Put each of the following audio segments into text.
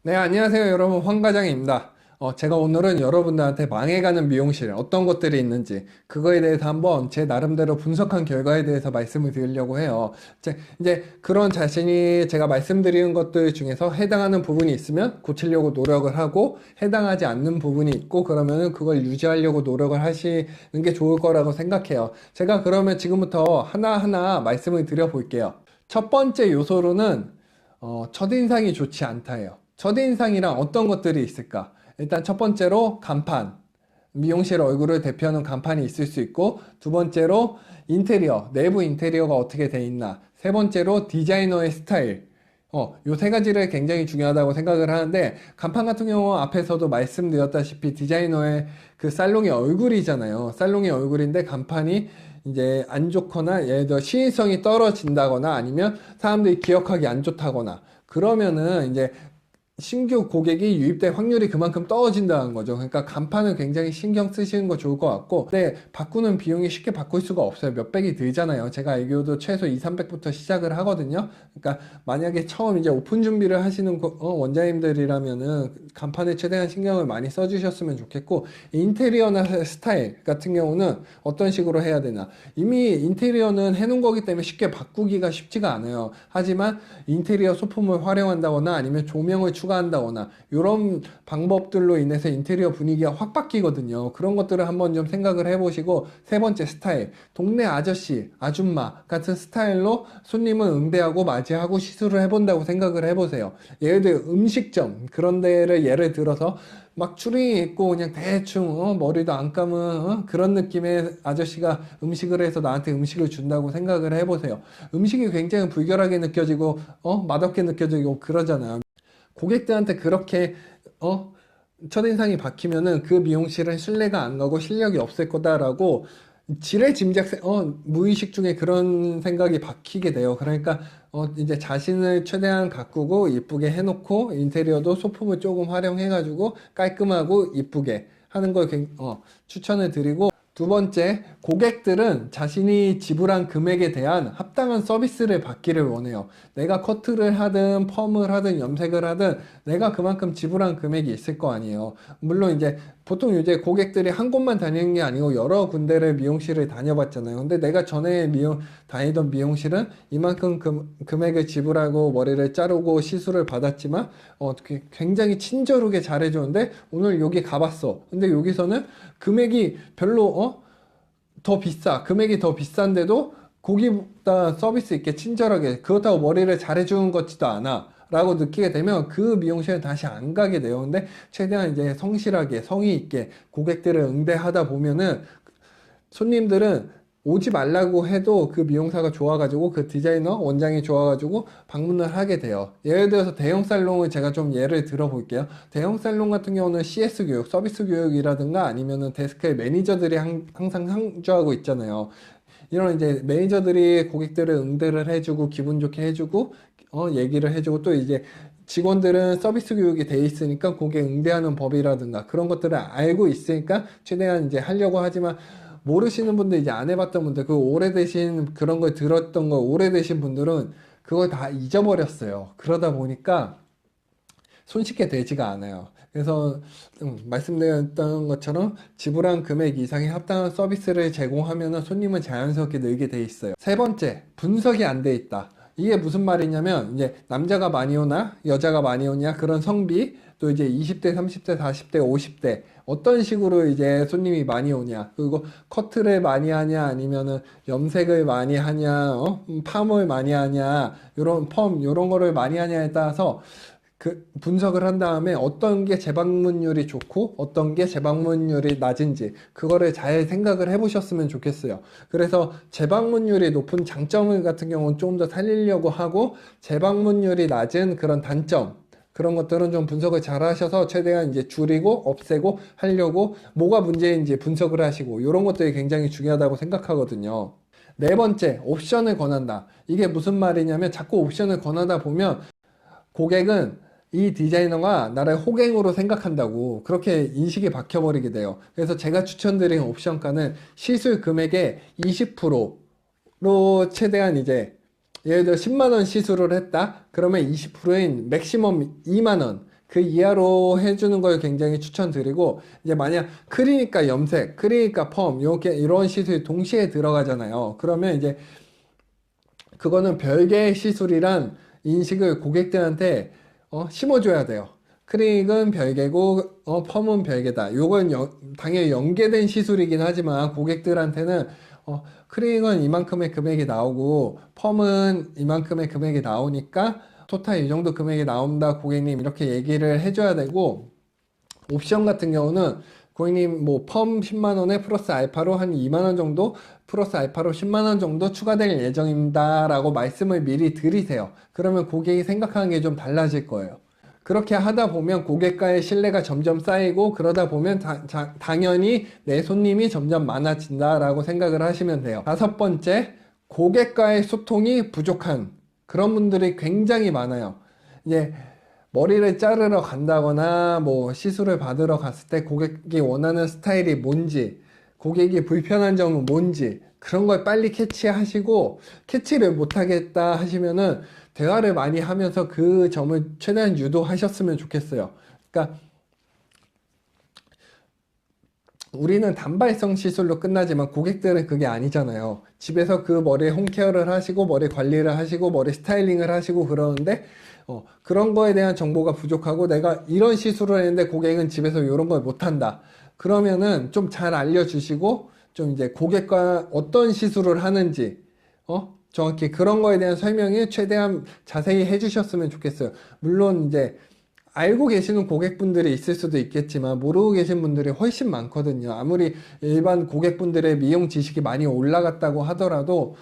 네, 안녕하세요, 여러분. 황과장입니다. 제가 오늘은 여러분들한테 망해가는 미용실, 어떤 것들이 있는지, 그거에 대해서 한번 제 나름대로 분석한 결과에 대해서 말씀을 드리려고 해요. 이제 그런 자신이 제가 말씀드리는 것들 중에서 해당하는 부분이 있으면 고치려고 노력을 하고, 해당하지 않는 부분이 있고, 그러면은 그걸 유지하려고 노력을 하시는 게 좋을 거라고 생각해요. 제가 그러면 지금부터 하나하나 말씀을 드려볼게요. 첫 번째 요소로는 첫인상이 좋지 않다예요. 첫인상이랑 어떤 것들이 있을까? 일단 첫 번째로 간판. 미용실 얼굴을 대표하는 간판이 있을 수 있고, 두 번째로 인테리어, 내부 인테리어가 어떻게 돼 있나. 세 번째로 디자이너의 스타일. 요 세 가지를 굉장히 중요하다고 생각을 하는데, 간판 같은 경우 앞에서도 말씀드렸다시피 디자이너의 그 살롱의 얼굴이잖아요. 살롱의 얼굴인데 간판이 이제 안 좋거나 예를 들어 시인성이 떨어진다거나 아니면 사람들이 기억하기 안 좋다거나 그러면은 이제 신규 고객이 유입될 확률이 그만큼 떨어진다는 거죠. 그러니까 간판을 굉장히 신경 쓰시는 거 좋을 것 같고, 근데 바꾸는 비용이 쉽게 바꿀 수가 없어요. 몇백이 들잖아요. 제가 알기로도 최소 2, 300부터 시작을 하거든요. 그러니까 만약에 처음 이제 오픈 준비를 하시는 원장님들이라면은 간판에 최대한 신경을 많이 써주셨으면 좋겠고, 인테리어나 스타일 같은 경우는 어떤 식으로 해야 되나. 이미 인테리어는 해놓은 거기 때문에 쉽게 바꾸기가 쉽지가 않아요. 하지만 인테리어 소품을 활용한다거나 아니면 조명을 추가한다거나 이런 방법들로 인해서 인테리어 분위기가 확 바뀌거든요. 그런 것들을 한번 좀 생각을 해보시고, 세 번째 스타일, 동네 아저씨, 아줌마 같은 스타일로 손님을 응대하고 맞이하고 시술을 해본다고 생각을 해보세요. 예를 들어 음식점 그런 데를 예를 들어서 막 추리닝 입고 그냥 대충 머리도 안 감은 그런 느낌의 아저씨가 음식을 해서 나한테 음식을 준다고 생각을 해보세요. 음식이 굉장히 불결하게 느껴지고 맛없게 느껴지고 그러잖아요. 고객들한테 그렇게 첫인상이 박히면은 그 미용실은 신뢰가 안 가고 실력이 없을 거다라고 지레짐작 무의식 중에 그런 생각이 박히게 돼요. 그러니까 이제 자신을 최대한 가꾸고 이쁘게 해놓고 인테리어도 소품을 조금 활용해가지고 깔끔하고 이쁘게 하는 걸 추천을 드리고, 두 번째, 고객들은 자신이 지불한 금액에 대한 합당한 서비스를 받기를 원해요. 내가 커트를 하든 펌을 하든 염색을 하든 내가 그만큼 지불한 금액이 있을 거 아니에요. 물론 이제 보통 이제 고객들이 한 곳만 다니는 게 아니고 여러 군데를 미용실을 다녀봤잖아요. 근데 내가 전에 다니던 미용실은 이만큼 금액을 지불하고 머리를 자르고 시술을 받았지만 굉장히 친절하게 잘해줬는데 오늘 여기 가봤어. 근데 여기서는 금액이 별로 더 비싸. 금액이 더 비싼데도 거기보다 서비스 있게 친절하게, 그렇다고 머리를 잘해주는 것 같지도 않아 라고 느끼게 되면 그 미용실에 다시 안 가게 돼요. 근데 최대한 이제 성실하게 성의 있게 고객들을 응대하다 보면은 손님들은 오지 말라고 해도 그 미용사가 좋아가지고 그 디자이너 원장이 좋아가지고 방문을 하게 돼요. 예를 들어서 대형 살롱을 제가 좀 예를 들어 볼게요. 대형 살롱 같은 경우는 CS 교육, 서비스 교육이라든가 아니면은 데스크에 매니저들이 항상 상주하고 있잖아요. 이런 이제 매니저들이 고객들을 응대를 해주고 기분 좋게 해주고 얘기를 해주고, 또 이제 직원들은 서비스 교육이 돼 있으니까 고객 응대하는 법이라든가 그런 것들을 알고 있으니까 최대한 이제 하려고 하지만, 모르시는 분들, 이제 안 해봤던 분들, 그 오래되신 그런 걸 들었던 거 오래되신 분들은 그걸 다 잊어버렸어요. 그러다 보니까 손쉽게 되지가 않아요. 그래서 말씀드렸던 것처럼 지불한 금액 이상의 합당한 서비스를 제공하면 손님은 자연스럽게 늘게 돼 있어요. 세 번째, 분석이 안 돼 있다. 이게 무슨 말이냐면 이제 남자가 많이 오나 여자가 많이 오냐 그런 성비, 또 이제 20대, 30대, 40대, 50대 어떤 식으로 이제 손님이 많이 오냐, 그리고 커트를 많이 하냐 아니면은 염색을 많이 하냐, 팜을 많이 하냐, 요런 펌 요런 거를 많이 하냐에 따라서 그 분석을 한 다음에 어떤 게 재방문율이 좋고 어떤 게 재방문율이 낮은지 그거를 잘 생각을 해보셨으면 좋겠어요. 그래서 재방문율이 높은 장점을 같은 경우는 좀 더 살리려고 하고, 재방문율이 낮은 그런 단점 그런 것들은 좀 분석을 잘 하셔서 최대한 이제 줄이고 없애고 하려고, 뭐가 문제인지 분석을 하시고, 이런 것들이 굉장히 중요하다고 생각하거든요. 네 번째, 옵션을 권한다. 이게 무슨 말이냐면 자꾸 옵션을 권하다 보면 고객은 이 디자이너가 나를 호갱으로 생각한다고 그렇게 인식이 박혀버리게 돼요. 그래서 제가 추천드린 옵션가는 시술 금액의 20%로 최대한 이제, 예를 들어 10만원 시술을 했다 그러면 20%인 맥시멈 2만원, 그 이하로 해주는 걸 굉장히 추천드리고, 이제 만약 크리니까 염색, 크리니까 펌, 이렇게 이런 시술이 동시에 들어가잖아요. 그러면 이제 그거는 별개의 시술이란 인식을 고객들한테 심어줘야 돼요. 크리닉은 별개고 펌은 별개다. 요건 당연히 연계된 시술이긴 하지만 고객들한테는 크리닉은 이만큼의 금액이 나오고 펌은 이만큼의 금액이 나오니까 토탈 이 정도 금액이 나온다 고객님, 이렇게 얘기를 해줘야 되고, 옵션 같은 경우는 고객님 뭐 펌 10만원에 플러스 알파로 한 2만원 정도, 플러스 알파로 10만원 정도 추가될 예정입니다 라고 말씀을 미리 드리세요. 그러면 고객이 생각하는 게 좀 달라질 거예요. 그렇게 하다 보면 고객과의 신뢰가 점점 쌓이고, 그러다 보면 당연히 내 손님이 점점 많아진다 라고 생각을 하시면 돼요. 다섯 번째, 고객과의 소통이 부족한 그런 분들이 굉장히 많아요. 이제 머리를 자르러 간다거나 뭐 시술을 받으러 갔을 때 고객이 원하는 스타일이 뭔지, 고객이 불편한 점은 뭔지, 그런 걸 빨리 캐치하시고, 캐치를 못하겠다 하시면은 대화를 많이 하면서 그 점을 최대한 유도하셨으면 좋겠어요. 그러니까 우리는 단발성 시술로 끝나지만 고객들은 그게 아니잖아요. 집에서 그 머리 홈케어를 하시고 머리 관리를 하시고 머리 스타일링을 하시고 그러는데 그런 거에 대한 정보가 부족하고, 내가 이런 시술을 했는데 고객은 집에서 이런 걸 못한다. 그러면은 좀 잘 알려주시고, 좀 이제 고객과 어떤 시술을 하는지 정확히 그런 거에 대한 설명이 최대한 자세히 해주셨으면 좋겠어요. 물론 이제 알고 계시는 고객분들이 있을 수도 있겠지만 모르고 계신 분들이 훨씬 많거든요. 아무리 일반 고객분들의 미용 지식이 많이 올라갔다고 하더라도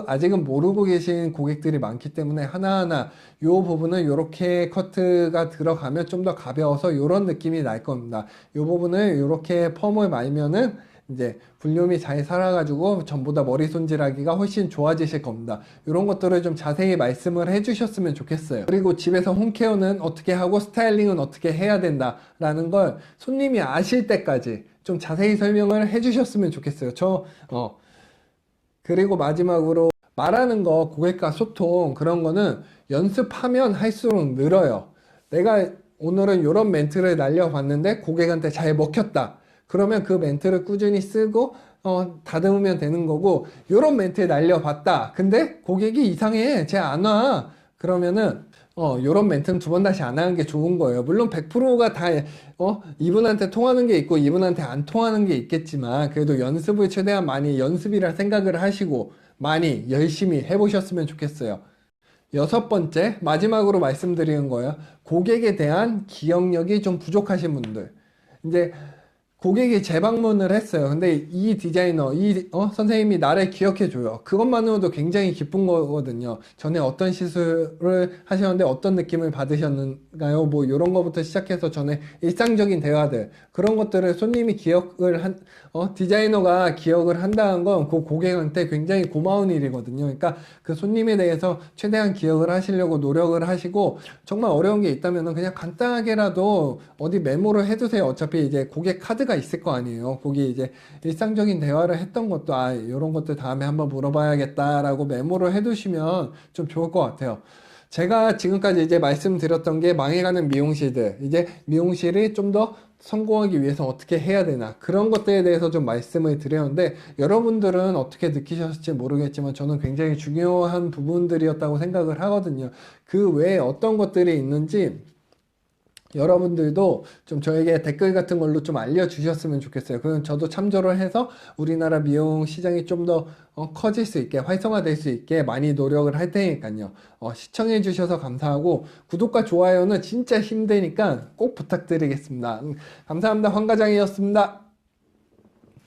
아직은 모르고 계신 고객들이 많기 때문에 하나하나 요 부분은 요렇게 커트가 들어가면 좀 더 가벼워서 요런 느낌이 날 겁니다. 요 부분을 요렇게 펌을 말면은 이제 볼륨이 잘 살아가지고 전보다 머리 손질하기가 훨씬 좋아지실 겁니다. 이런 것들을 좀 자세히 말씀을 해주셨으면 좋겠어요. 그리고 집에서 홈케어는 어떻게 하고 스타일링은 어떻게 해야 된다 라는 걸 손님이 아실 때까지 좀 자세히 설명을 해주셨으면 좋겠어요. 그리고 마지막으로 말하는 거, 고객과 소통, 그런 거는 연습하면 할수록 늘어요. 내가 오늘은 이런 멘트를 날려봤는데 고객한테 잘 먹혔다. 그러면 그 멘트를 꾸준히 쓰고 다듬으면 되는 거고, 요런 멘트 날려봤다. 근데 고객이 이상해. 쟤 안 와. 그러면은 요런 멘트는 두 번 다시 안 하는 게 좋은 거예요. 물론 100%가 다 이분한테 통하는 게 있고 이분한테 안 통하는 게 있겠지만, 그래도 연습을 최대한 많이 연습이라 생각을 하시고 많이 열심히 해보셨으면 좋겠어요. 여섯 번째, 마지막으로 말씀드리는 거예요. 고객에 대한 기억력이 좀 부족하신 분들. 이제 고객이 재방문을 했어요. 근데 이 디자이너, 선생님이 나를 기억해줘요. 그것만으로도 굉장히 기쁜 거거든요. 전에 어떤 시술을 하셨는데 어떤 느낌을 받으셨는가요? 뭐, 이런 거부터 시작해서 전에 일상적인 대화들, 그런 것들을 손님이 디자이너가 기억을 한다는 건 그 고객한테 굉장히 고마운 일이거든요. 그러니까 그 손님에 대해서 최대한 기억을 하시려고 노력을 하시고, 정말 어려운 게 있다면 그냥 간단하게라도 어디 메모를 해두세요. 어차피 이제 고객 카드가 있을 거 아니에요. 거기 이제 일상적인 대화를 했던 것도 이런 것들 다음에 한번 물어봐야겠다라고 메모를 해두시면 좀 좋을 것 같아요. 제가 지금까지 이제 말씀드렸던 게 망해가는 미용실들, 이제 미용실이 좀 더 성공하기 위해서 어떻게 해야 되나, 그런 것들에 대해서 좀 말씀을 드렸는데, 여러분들은 어떻게 느끼셨을지 모르겠지만 저는 굉장히 중요한 부분들이었다고 생각을 하거든요. 그 외에 어떤 것들이 있는지 여러분들도 좀 저에게 댓글 같은 걸로 좀 알려주셨으면 좋겠어요. 그럼 저도 참조를 해서 우리나라 미용 시장이 좀 더 커질 수 있게, 활성화될 수 있게 많이 노력을 할 테니까요. 시청해 주셔서 감사하고, 구독과 좋아요는 진짜 힘드니까 꼭 부탁드리겠습니다. 감사합니다. 황 과장이었습니다.